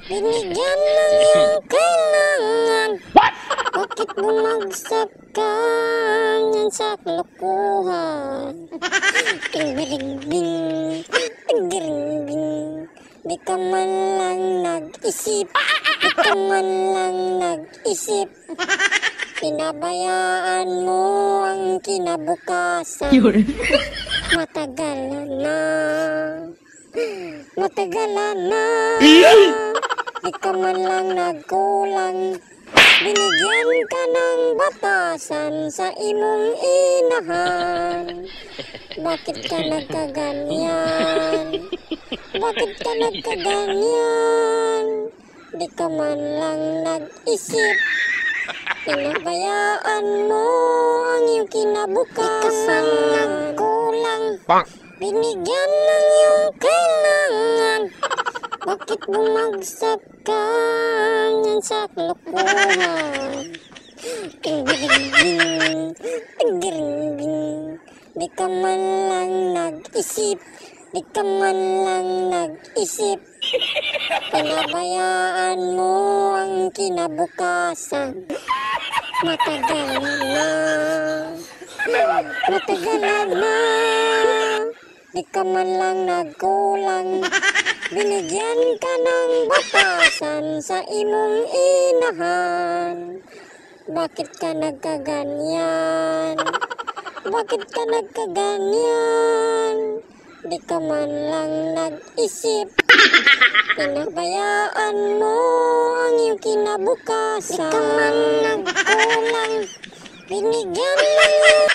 Binigyan ng iyong kailangan. Bakit bumagsak ka yan sa kalokohan? Tingbiringbing, tingbiringbing. Di ka man lang nag-isip, di ka man lang nag-isip. Pinabayaan mo ang kinabukasan. Matagal na, matagal na. Di ka man lang nagkulang. Binigyan ka ng batasan sa imong inahan. Bakit ka nagkaganyan? Bakit ka nagkaganyan? Di ka man lang nag-isip. Pinabayaan mo ang iyong kinabukasan. Di ka man nagkulang. Binigyan ng iyong kailangan. Bakit bumagsak ka yan sa kalokohan? Tingbiringbing, tingbiringbing. Di ka man lang nag-isip, di ka man lang nag-isip. Pinabayaan mo ang kinabukasan. Matagal na, matagal na. Di ka man lang nagkulang. Binigyan ka ng batasan sa imong inahan. Bakit ka nagkaganyan? Bakit ka nagkaganyan? Di ka man lang nag-isip. Pinabayaan mo ang iyong kinabukasan. Di ka man nagkulang. Binigyan ng